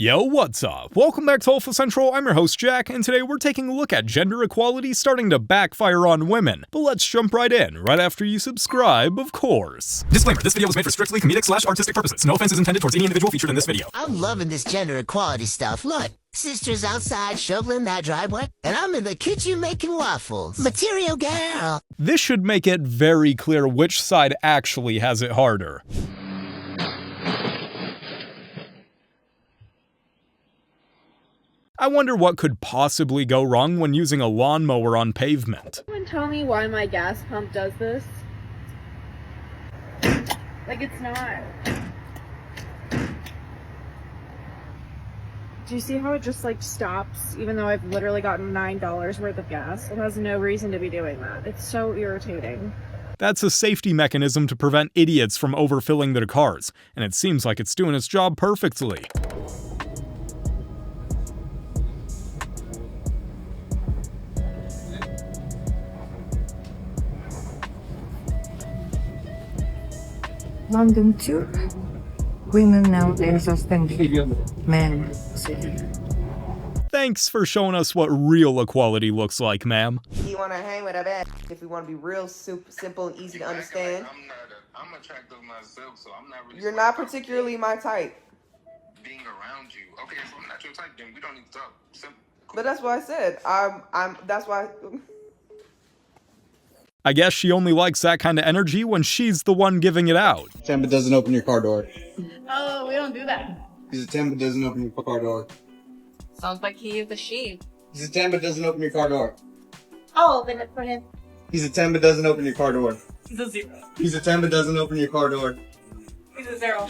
Yo, what's up? Welcome back to Alpha Central, I'm your host Jack, and today we're taking a look at gender equality starting to backfire on women. But let's jump right in, right after you subscribe, of course. Disclaimer, this video was made for strictly comedic/artistic purposes. No offense is intended towards any individual featured in this video. I'm loving this gender equality stuff. Look, sister's outside shoveling that driveway, and I'm in the kitchen making waffles. Material girl. This should make it very clear which side actually has it harder. I wonder what could possibly go wrong when using a lawnmower on pavement. Someone tell me why my gas pump does this? Like, it's not. Do you see how it just like stops even though I've literally gotten $9 worth of gas? It has no reason to be doing that. It's so irritating. That's a safety mechanism to prevent idiots from overfilling their cars, and it seems like it's doing its job perfectly. London too. Women nowadays are standing men. Thanks for showing us what real equality looks like, ma'am. You want to hang with a bad if we want to be real simple and easy to understand. I'm attractive myself, so I'm not really. You're not particularly my type. Being around you. Okay, so I'm not your type, then we don't need to talk. Simple. But that's what I said. That's why. I guess she only likes that kind of energy when she's the one giving it out. 10 but doesn't open your car door. Oh, we don't do that. He's a 10 but doesn't open your car door. Sounds like he is a she. He's a 10 but doesn't open your car door. Oh, then it's for him. He's a 10 but doesn't open your car door. He's a 0. He's a 10 but doesn't open your car door. He's a 0.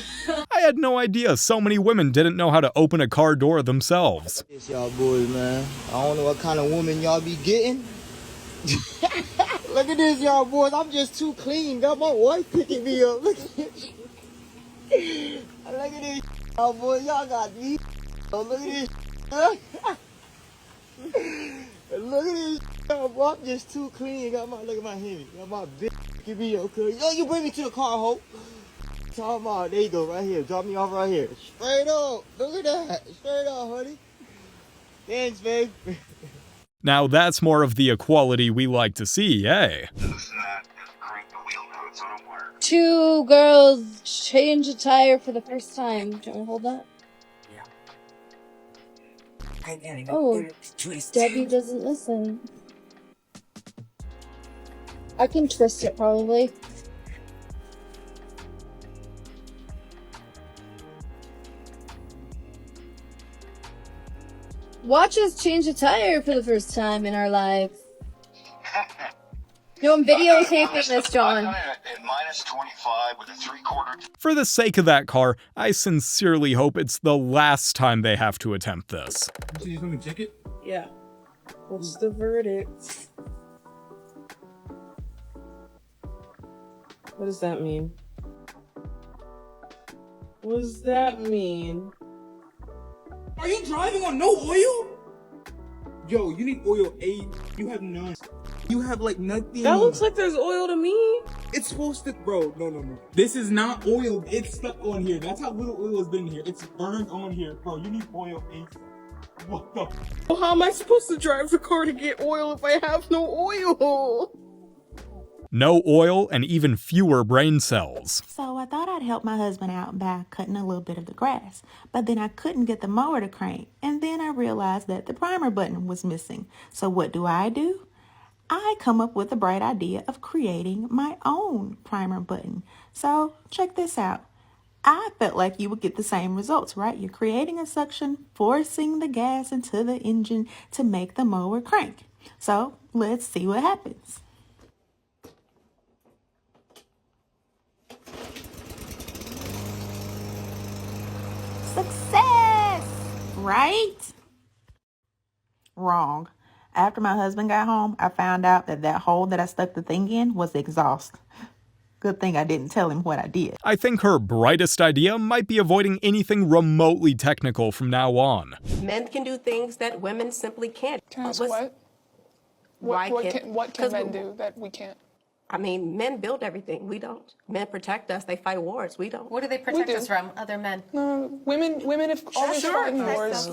I had no idea so many women didn't know how to open a car door themselves. It's y'all boys, man. I don't know what kind of woman y'all be getting. Look at this, y'all boys. I'm just too clean. Got my wife picking me up. Look at this. Look at this, y'all boys. Y'all got me. Oh, look at this. Look at this, y'all boy. I'm just too clean. Look at my hand. Got my bitch picking me up. Yo, you bring me to the car, ho. Talking about, there you go, right here. Drop me off right here. Straight up. Look at that. Straight up, honey. Thanks, babe. Now that's more of the equality we like to see, eh? Two girls change a tire for the first time. Do you want to hold that? Yeah. Oh, Debbie doesn't listen. I can twist it probably. Watch us change a tire for the first time in our lives. No, I'm videotaping this, John. -25 with a 3/4. For the sake of that car, I sincerely hope it's the last time they have to attempt this. So you gonna check it? Yeah. What's the verdict? What does that mean? What does that mean? Are you driving on no oil? Yo, you need oil 8. You have none. You have like nothing. That looks like there's oil to me. It's supposed to, bro. No. This is not oil. It's stuck on here. That's how little oil has been here. It's burned on here, bro. You need oil 8. What the? Well, how am I supposed to drive the car to get oil if I have no oil? No oil and even fewer brain cells. So I thought I'd help my husband out by cutting a little bit of the grass, but then I couldn't get the mower to crank, and then I realized that the primer button was missing. So what do? I come up with a bright idea of creating my own primer button. So check this out. I felt like you would get the same results, right? You're creating a suction, forcing the gas into the engine to make the mower crank. So let's see what happens. Success! Right? Wrong. After my husband got home, I found out that hole that I stuck the thing in was the exhaust. Good thing I didn't tell him what I did. I think her brightest idea might be avoiding anything remotely technical from now on. Men can do things that women simply can't. Can I ask what? What can men do that we can't? I mean, men build everything. We don't. Men protect us. They fight wars. We don't. What do they protect us from? Other men? Women have always fought in wars.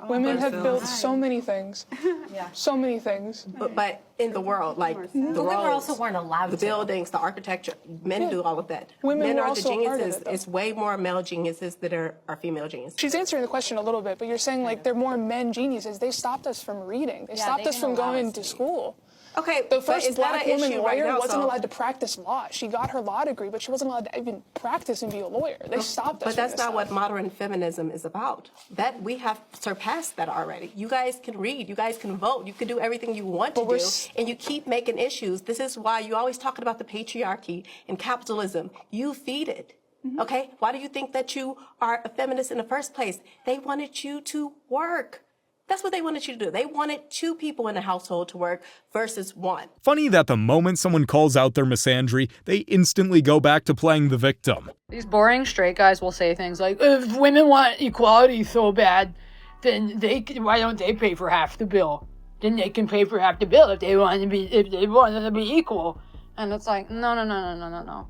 Women have built so many things. Yeah. So many things. But in the world, like the women roads, also weren't allowed the to. buildings, the architecture, men do all of that. Women Men were are the also a part of geniuses. it, though. It's way more male geniuses that are female geniuses. She's answering the question a little bit, but you're saying like they're more men geniuses. They stopped us from reading. They stopped us from going to school. Okay, the first but is that black an woman issue lawyer right now, wasn't so- allowed to practice law. She got her law degree, but she wasn't allowed to even practice and be a lawyer. They stopped us. But from that's this not stuff. what modern feminism is about. That we have surpassed that already. You guys can read, you guys can vote, you can do everything you want to do, and you keep making issues. This is why you always talking about the patriarchy and capitalism. You feed it. Okay? Why do you think that you are a feminist in the first place? They wanted you to work. That's what they wanted you to do. They wanted 2 people in a household to work versus 1. Funny that the moment someone calls out their misandry, they instantly go back to playing the victim. These boring straight guys will say things like, if women want equality so bad, then why don't they pay for half the bill? Then they can pay for half the bill if they want to be equal. And it's like, no.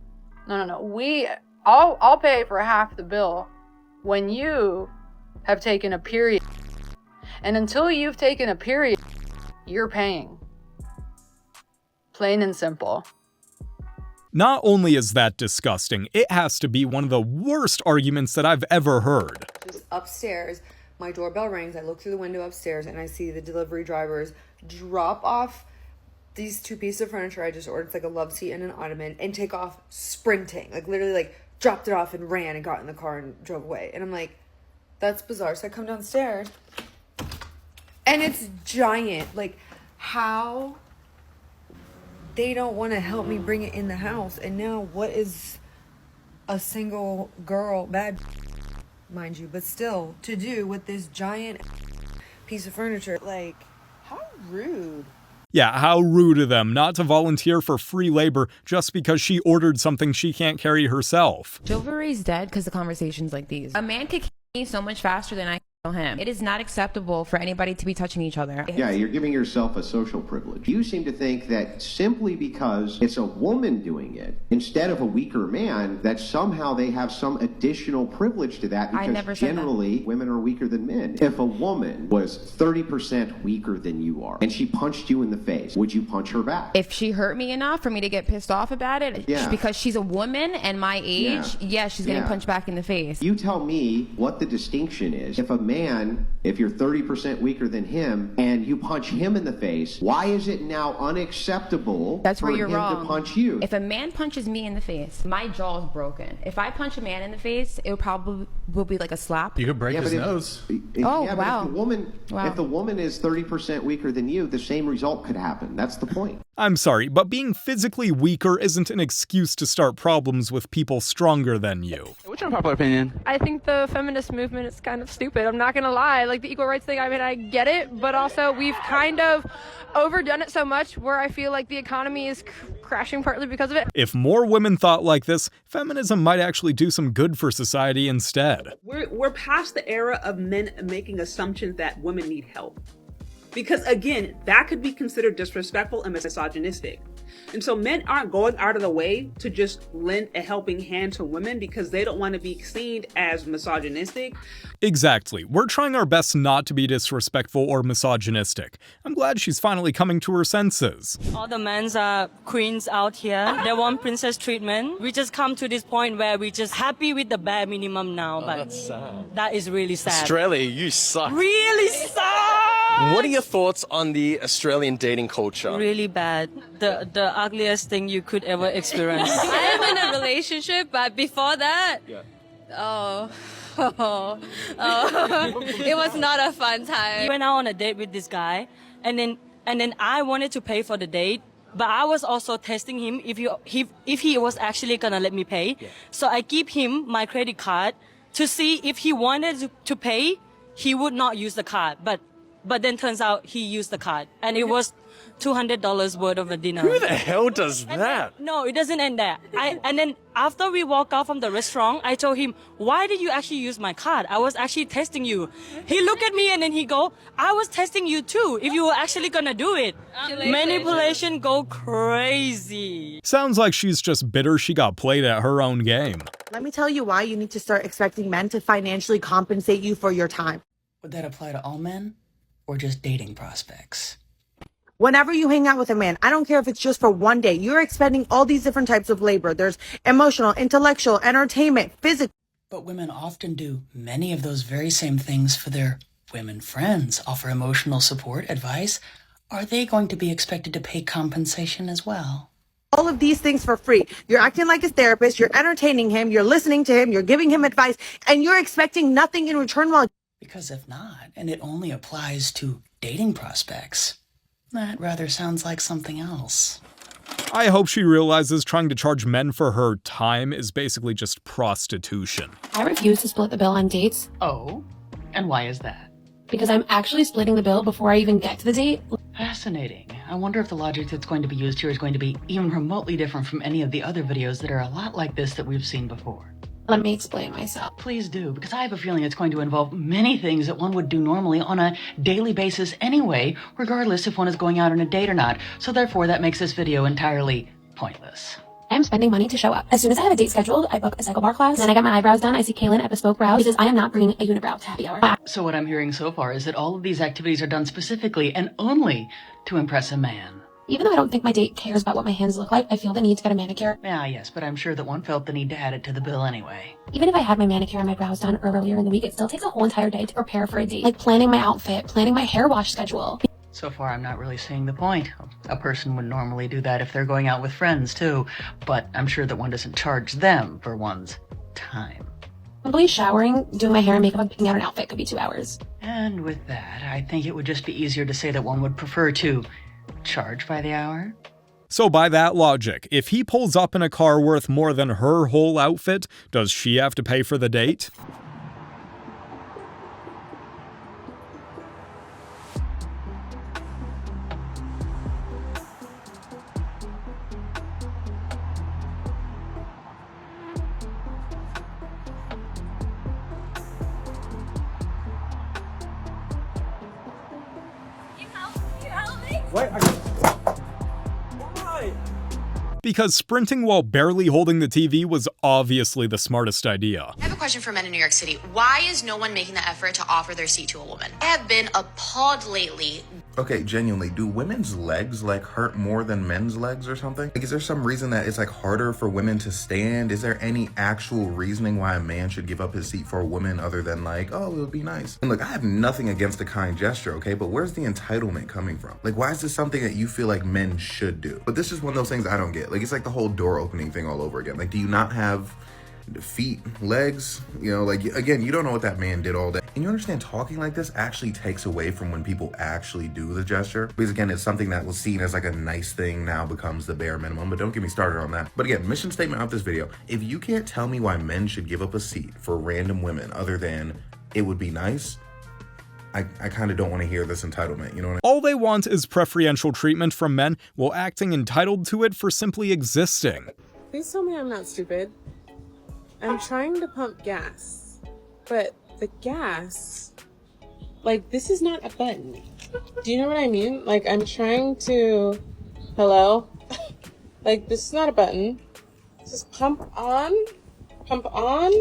I'll pay for half the bill when you have taken a period. And until you've taken a period, you're paying. Plain and simple. Not only is that disgusting, it has to be one of the worst arguments that I've ever heard. Just upstairs, my doorbell rings, I look through the window upstairs and I see the delivery drivers drop off these 2 pieces of furniture I just ordered. It's like a love seat and an ottoman, and take off sprinting. Like literally like dropped it off and ran and got in the car and drove away. And I'm like, that's bizarre. So I come downstairs and it's giant. Like, how they don't want to help me bring it in the house. And now what is a single girl, bad mind you, but still, to do with this giant piece of furniture? Like, how rude. Yeah, how rude of them not to volunteer for free labor just because she ordered something she can't carry herself. Chivalry's dead because of conversations like these. A man could kill me so much faster than I can kill him. It is not acceptable for anybody to be touching each other. Yeah, you're giving yourself a social privilege. You seem to think that simply because it's a woman doing it, instead of a weaker man, that somehow they have some additional privilege to that, because never said generally women are weaker than men. If a woman was 30% weaker than you are and she punched you in the face, would you punch her back? If she hurt me enough for me to get pissed off about it, because she's a woman and my age, she's getting punched back in the face. You tell me what the distinction is. If a man, if you're 30% weaker than him and you punch him in the face, why is it now unacceptable That's for where you're him wrong. to punch you? If a man punches me in the face, my jaw is broken. If I punch a man in the face, it probably will be like a slap. You could break his nose. Wow. If the woman is 30% weaker than you, the same result could happen. That's the point. I'm sorry, but being physically weaker isn't an excuse to start problems with people stronger than you. What's your popular opinion? I think the feminist movement is kind of stupid. I'm not gonna lie. Like the equal rights thing, I mean, I get it, but also we've kind of overdone it so much where I feel like the economy is crashing partly because of it. If more women thought like this, feminism might actually do some good for society instead. We're past the era of men making assumptions that women need help. Because again, that could be considered disrespectful and misogynistic. And so men aren't going out of the way to just lend a helping hand to women because they don't want to be seen as misogynistic. Exactly. We're trying our best not to be disrespectful or misogynistic. I'm glad she's finally coming to her senses. All the men's are queens out here. They want princess treatment. We just come to this point where we're just happy with the bare minimum now. But that's sad. That is really sad. Australia, you suck. Really suck! What are your thoughts on the Australian dating culture? Really bad. The ugliest thing you could ever experience. I am in a relationship, but before that, it was not a fun time. We went out on a date with this guy, and then I wanted to pay for the date, but I was also testing him if he was actually gonna let me pay. Yeah. So I give him my credit card to see if he wanted to pay, he would not use the card, but but then turns out he used the card, and it was $200 worth of a dinner. Who the hell does that? No, it doesn't end there. And then after we walk out from the restaurant, I told him, why did you actually use my card? I was actually testing you. He looked at me and then he go, I was testing you too, if you were actually gonna do it. Manipulation go crazy. Sounds like she's just bitter she got played at her own game. Let me tell you why you need to start expecting men to financially compensate you for your time. Would that apply to all men or just dating prospects? Whenever you hang out with a man, I don't care if it's just for one day, you're expending all these different types of labor. There's emotional, intellectual, entertainment, physical. But women often do many of those very same things for their women friends, offer emotional support, advice. Are they going to be expected to pay compensation as well? All of these things for free. You're acting like a therapist, you're entertaining him, you're listening to him, you're giving him advice, and you're expecting nothing in return while... Because if not, and it only applies to dating prospects, that rather sounds like something else. I hope she realizes trying to charge men for her time is basically just prostitution. I refuse to split the bill on dates. Oh? And why is that? Because I'm actually splitting the bill before I even get to the date. Fascinating. I wonder if the logic that's going to be used here is going to be even remotely different from any of the other videos that are a lot like this that we've seen before. Let me explain myself. Please do, because I have a feeling it's going to involve many things that one would do normally on a daily basis anyway, regardless if one is going out on a date or not. So therefore, that makes this video entirely pointless. I'm spending money to show up. As soon as I have a date scheduled, I book a cycle bar class. Then I get my eyebrows done. I see Kaylin at Bespoke Brows because I am not bringing a unibrow to happy hour. So what I'm hearing so far is that all of these activities are done specifically and only to impress a man. Even though I don't think my date cares about what my hands look like, I feel the need to get a manicure. Yeah, yes, but I'm sure that one felt the need to add it to the bill anyway. Even if I had my manicure and my brows done earlier in the week, it still takes a whole entire day to prepare for a date. Like planning my outfit, planning my hair wash schedule. So far, I'm not really seeing the point. A person would normally do that if they're going out with friends, too. But I'm sure that one doesn't charge them for one's time. Simply showering, doing my hair and makeup, and picking out an outfit could be 2 hours. And with that, I think it would just be easier to say that one would prefer to charge by the hour. So by that logic, if he pulls up in a car worth more than her whole outfit, does she have to pay for the date? What? Why? Because sprinting while barely holding the TV was obviously the smartest idea. I have a question for men in New York City. Why is no one making the effort to offer their seat to a woman? I have been appalled lately. Okay, genuinely, do women's legs like hurt more than men's legs or something? Like, is there some reason that it's like harder for women to stand? Is there any actual reasoning why a man should give up his seat for a woman other than like, oh, it would be nice? And look, I have nothing against a kind gesture, okay? But where's the entitlement coming from? Like, why is this something that you feel like men should do? But this is one of those things I don't get. Like, it's like the whole door opening thing all over again. Like, do you not have feet, legs? You know, like, again, you don't know what that man did all day. And you understand talking like this actually takes away from when people actually do the gesture. Because again, it's something that was seen as like a nice thing now becomes the bare minimum, but don't get me started on that. But again, mission statement of this video, if you can't tell me why men should give up a seat for random women other than it would be nice, I kind of don't want to hear this entitlement, you know what I mean? All they want is preferential treatment from men while acting entitled to it for simply existing. Please tell me I'm not stupid. I'm trying to pump gas, but the gas, like, this is not a button. Do you know what I mean? Like, I'm trying to, hello? Like, this is not a button. This is pump on, pump on.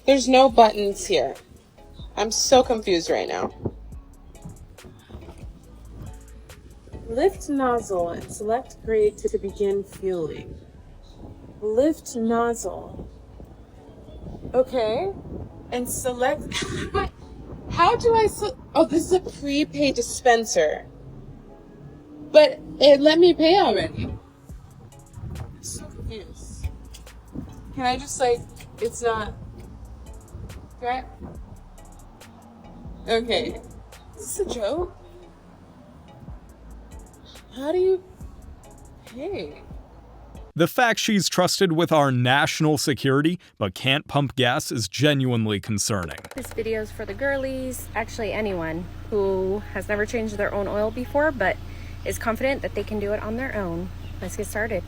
There's no buttons here. I'm so confused right now. Lift nozzle and select grade to begin fueling. Lift nozzle. Okay, and select, how do I, oh, this is a prepaid dispenser, but it let me pay already. I'm so confused. Can I just, like, it's not, right? Okay, is this a joke? How do you pay? The fact she's trusted with our national security but can't pump gas is genuinely concerning. This video is for the girlies, actually anyone who has never changed their own oil before but is confident that they can do it on their own. Let's get started.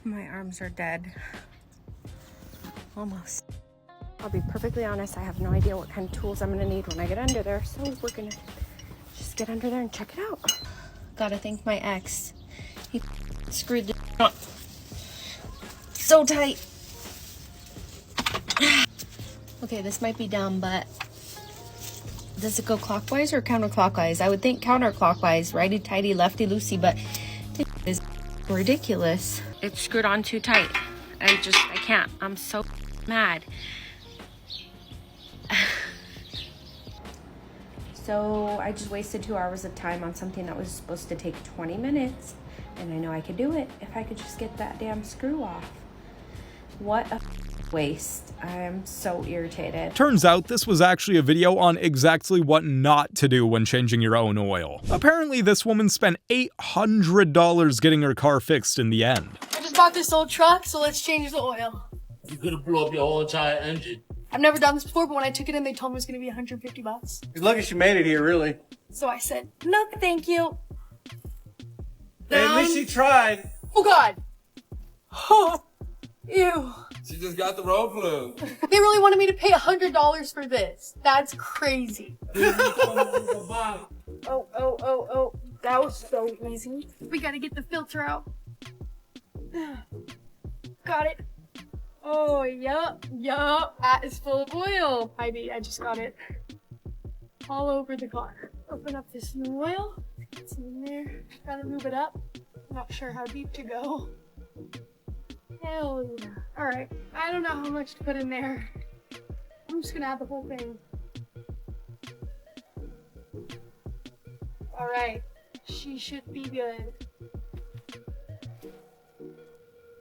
My arms are dead. Almost. I'll be perfectly honest, I have no idea what kind of tools I'm gonna need when I get under there, so we're gonna just get under there and check it out. Gotta thank my ex. He screwed the up so tight. Okay, this might be dumb, but does it go clockwise or counterclockwise? I would think counterclockwise, righty-tighty, lefty-loosey, but this is ridiculous. It's screwed on too tight. I can't. I'm so mad. So I just wasted 2 hours of time on something that was supposed to take 20 minutes. And I know I could do it if I could just get that damn screw off. What a waste. I'm so irritated. Turns out this was actually a video on exactly what not to do when changing your own oil. Apparently this woman spent $800 getting her car fixed in the end. I just bought this old truck, so let's change the oil. You could have blew up your whole entire engine. I've never done this before, but when I took it in, they told me it was going to be 150 bucks. You're lucky she made it here, really. So I said, no, thank you. Hey, at least she tried. Oh, God. Oh, ew. She just got the road flu. They really wanted me to pay $100 for this. That's crazy. Oh. That was so easy. We got to get the filter out. Got it. Oh, yup. That is full of oil. I just got it all over the car. Open up this new oil. Get some in there. Gotta move it up. Not sure how deep to go. Hell yeah. Alright. I don't know how much to put in there. I'm just gonna add the whole thing. Alright. She should be good.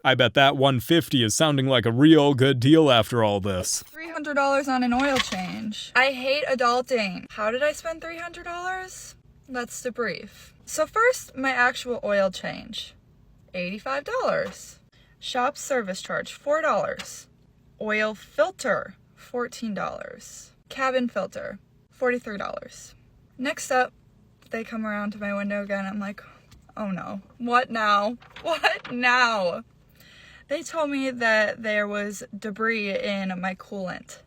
I bet that $150 is sounding like a real good deal after all this. $300 on an oil change. I hate adulting. How did I spend $300? Let's debrief. So first, my actual oil change. $85. Shop service charge, $4. Oil filter, $14. Cabin filter, $43. Next up, they come around to my window again. I'm like, oh no, what now? What now? They told me that there was debris in my coolant.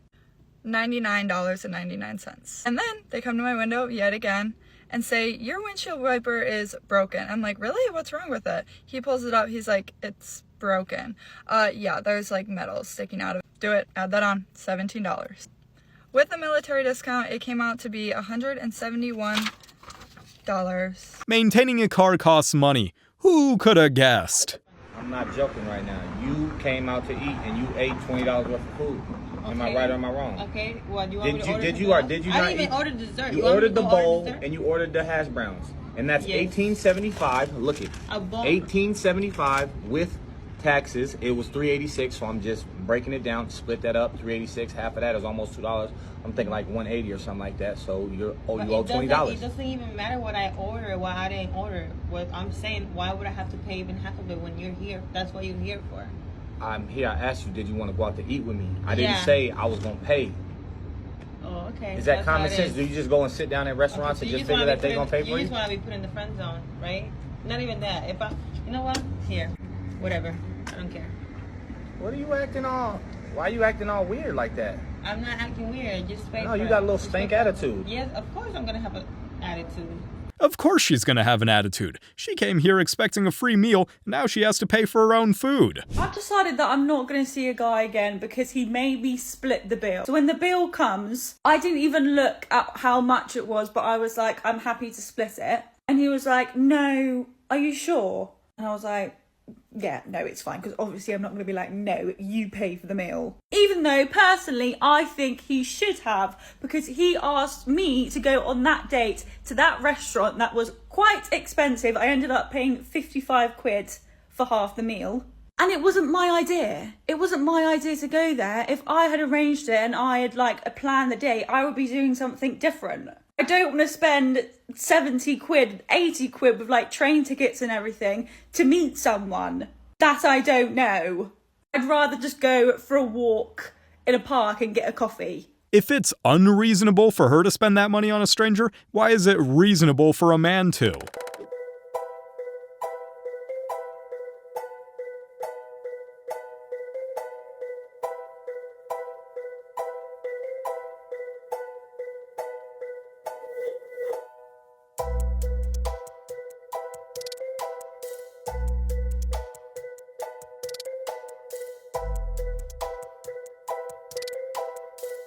$99.99. And then they come to my window yet again and say, your windshield wiper is broken. I'm like, really? What's wrong with it? He pulls it up. He's like, it's broken. Yeah, there's like metal sticking out of it. Do it. Add that on. $17. With the military discount, it came out to be $171. Maintaining a car costs money. Who could have guessed? I'm not joking right now. You came out to eat and you ate $20 worth of food. Okay. Am I right or am I wrong? Okay. Well, you want me to order did dessert? you or did you I not didn't even eat? order dessert. You ordered the bowl and you ordered the hash browns. And that's $18.75. Look it. $18.75 with taxes. It was $3.86, so I'm just breaking it down, split that up. $3.86, half of that is almost $2. I'm thinking like $1.80 or something like that. So you owe $20. It doesn't even matter what I order, what I didn't order. What I'm saying, why would I have to pay even half of it when you're here? That's what you're here for. I'm here. I asked you, did you want to go out to eat with me? I didn't say I was gonna pay. Oh, okay. Is that common sense? Do you just go and sit down at restaurants and just figure that they're gonna pay for you? You just want to be put in the friend zone, right? Not even that. If you know what? Here, whatever. I don't care. What are you acting all? Why are you acting all weird like that? I'm not acting weird. Just pay. No, you got a little stank attitude. Yes, of course I'm gonna have an attitude. Of course she's gonna have an attitude. She came here expecting a free meal, now she has to pay for her own food. I've decided that I'm not going to see a guy again because he made me split the bill. So when the bill comes, I didn't even look at how much it was, but I was like, I'm happy to split it. And he was like, no, are you sure? And I was like, yeah, no, it's fine, because obviously I'm not going to be like, no, you pay for the meal. Even though, personally, I think he should have, because he asked me to go on that date to that restaurant that was quite expensive. I ended up paying 55 quid for half the meal. And it wasn't my idea. It wasn't my idea to go there. If I had arranged it and I had like planned the date, I would be doing something different. I don't want to spend 70 quid, 80 quid with like train tickets and everything to meet someone that I don't know. I'd rather just go for a walk in a park and get a coffee. If it's unreasonable for her to spend that money on a stranger, why is it reasonable for a man to?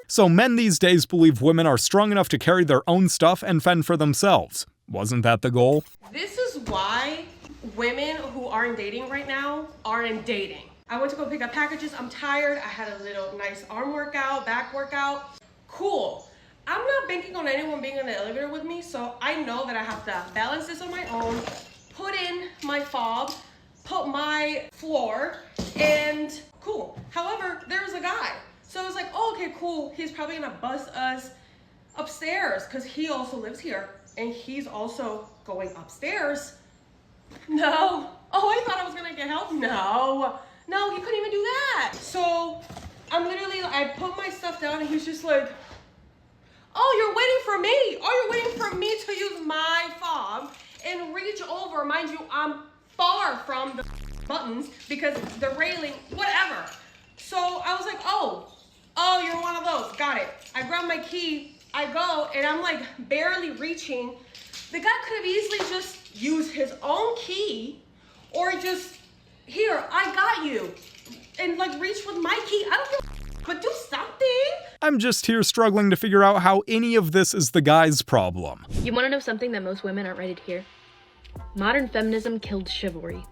So men these days believe women are strong enough to carry their own stuff and fend for themselves. Wasn't that the goal? This is why women who aren't dating right now aren't dating. I went to go pick up packages. I'm tired. I had a little nice arm workout, back workout. Cool. I'm not banking on anyone being in the elevator with me, so I know that I have to balance this on my own, put in my fob, put my floor, and cool. However, there was a guy. So I was like, oh, okay, cool. He's probably gonna bus us upstairs because he also lives here and he's also going upstairs. No. Oh, I thought I was gonna get help. No, he couldn't even do that. So I put my stuff down and he's just like, oh, you're waiting for me. Oh, you're waiting for me to use my fob and reach over. Mind you, I'm far from the buttons because the railing, whatever. So I was like, oh, you're one of those. Got it. I grab my key, I go, and I'm like barely reaching. The guy could have easily just used his own key or just, here, I got you. And like reach with my key. I don't give a but do something. I'm just here struggling to figure out how any of this is the guy's problem. You want to know something that most women aren't ready to hear? Modern feminism killed chivalry.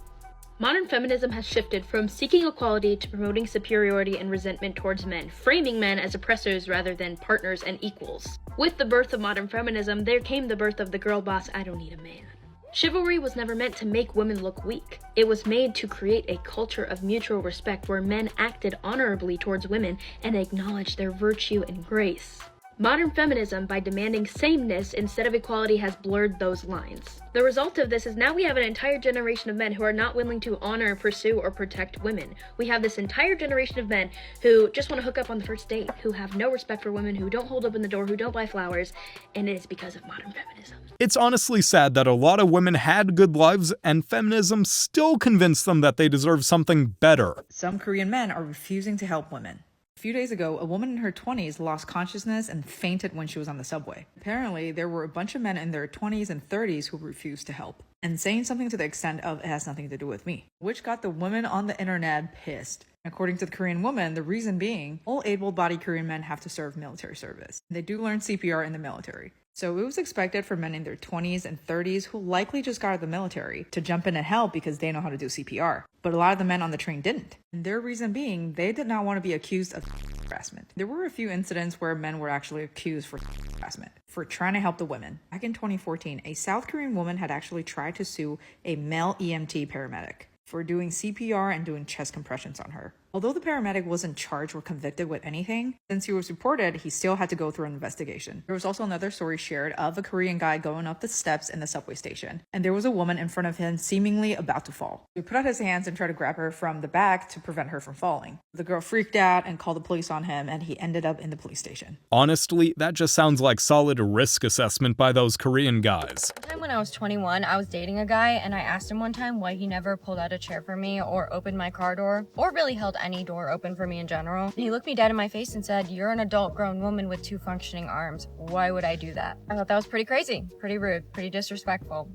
Modern feminism has shifted from seeking equality to promoting superiority and resentment towards men, framing men as oppressors rather than partners and equals. With the birth of modern feminism, there came the birth of the girl boss, I don't need a man. Chivalry was never meant to make women look weak. It was made to create a culture of mutual respect where men acted honorably towards women and acknowledged their virtue and grace. Modern feminism, by demanding sameness instead of equality, has blurred those lines. The result of this is now we have an entire generation of men who are not willing to honor, pursue, or protect women. We have this entire generation of men who just want to hook up on the first date, who have no respect for women, who don't hold open the door, who don't buy flowers, and it is because of modern feminism. It's honestly sad that a lot of women had good lives and feminism still convinced them that they deserve something better. Some Korean men are refusing to help women. A few days ago, a woman in her 20s lost consciousness and fainted when she was on the subway. Apparently, there were a bunch of men in their 20s and 30s who refused to help, and saying something to the extent of, it has nothing to do with me, which got the women on the internet pissed. According to the Korean woman, the reason being, all able-bodied Korean men have to serve military service. They do learn CPR in the military. So it was expected for men in their 20s and 30s who likely just got out of the military to jump in and help because they know how to do CPR. But a lot of the men on the train didn't. And their reason being, they did not want to be accused of harassment. There were a few incidents where men were actually accused for harassment, for trying to help the women. Back in 2014, a South Korean woman had actually tried to sue a male EMT paramedic for doing CPR and doing chest compressions on her. Although the paramedic wasn't charged or convicted with anything, since he was reported, he still had to go through an investigation. There was also another story shared of a Korean guy going up the steps in the subway station, and there was a woman in front of him seemingly about to fall. He put out his hands and tried to grab her from the back to prevent her from falling. The girl freaked out and called the police on him, and he ended up in the police station. Honestly, that just sounds like solid risk assessment by those Korean guys. One time when I was 21, I was dating a guy, and I asked him one time why he never pulled out a chair for me or opened my car door, or really held any door open for me in general. And he looked me dead in my face and said, "You're an adult grown woman with 2 functioning arms. Why would I do that?" I thought that was pretty crazy, pretty rude, pretty disrespectful.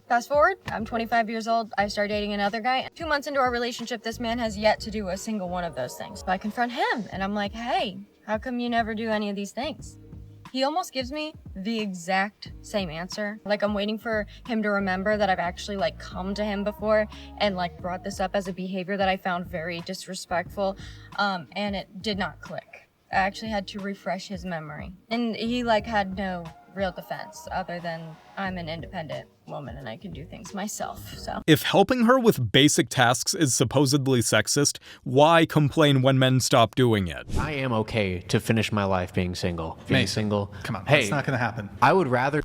Fast forward, I'm 25 years old. I start dating another guy. 2 months into our relationship, this man has yet to do a single one of those things. So I confront him and I'm like, hey, how come you never do any of these things? He almost gives me the exact same answer. Like I'm waiting for him to remember that I've actually like come to him before and like brought this up as a behavior that I found very disrespectful, and it did not click. I actually had to refresh his memory. And he like had no real defense other than I'm an independent woman and I can do things myself, so. If helping her with basic tasks is supposedly sexist, why complain when men stop doing it? I am okay to finish my life being single. Being single. Come on, hey, that's not gonna happen. I would rather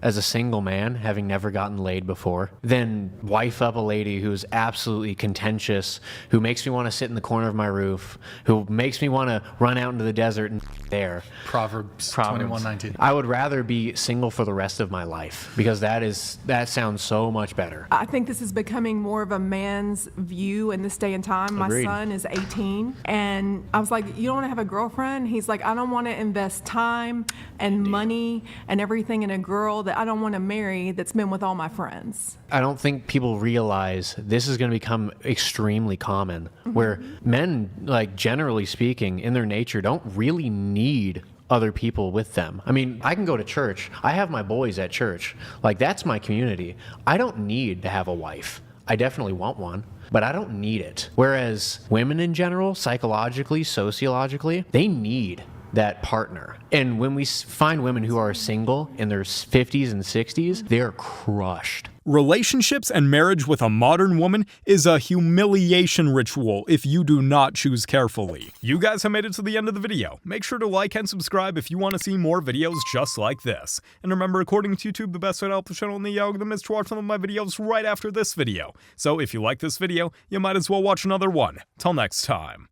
as a single man, having never gotten laid before, than wife up a lady who's absolutely contentious, who makes me want to sit in the corner of my roof, who makes me want to run out into the desert and there. Proverbs 21:19. I would rather be single for the rest of my life because that sounds so much better. I think this is becoming more of a man's view in this day and time. Agreed. My son is 18 and I was like, you don't want to have a girlfriend? He's like, I don't want to invest time and money and everything in a girl that I don't want to marry that's been with all my friends. I don't think people realize this is going to become extremely common, where men, like generally speaking, in their nature, don't really need other people with them. I mean, I can go to church. I have my boys at church. Like, that's my community. I don't need to have a wife. I definitely want one, but I don't need it. Whereas women in general, psychologically, sociologically, they need that partner. And when we find women who are single in their 50s and 60s, they are crushed. Relationships and marriage with a modern woman is a humiliation ritual if you do not choose carefully. You guys have made it to the end of the video. Make sure to like and subscribe if you want to see more videos just like this. And remember, according to YouTube, the best way to help the channel in the algorithm is to watch some of my videos right after this video. So if you like this video, you might as well watch another one. Till next time.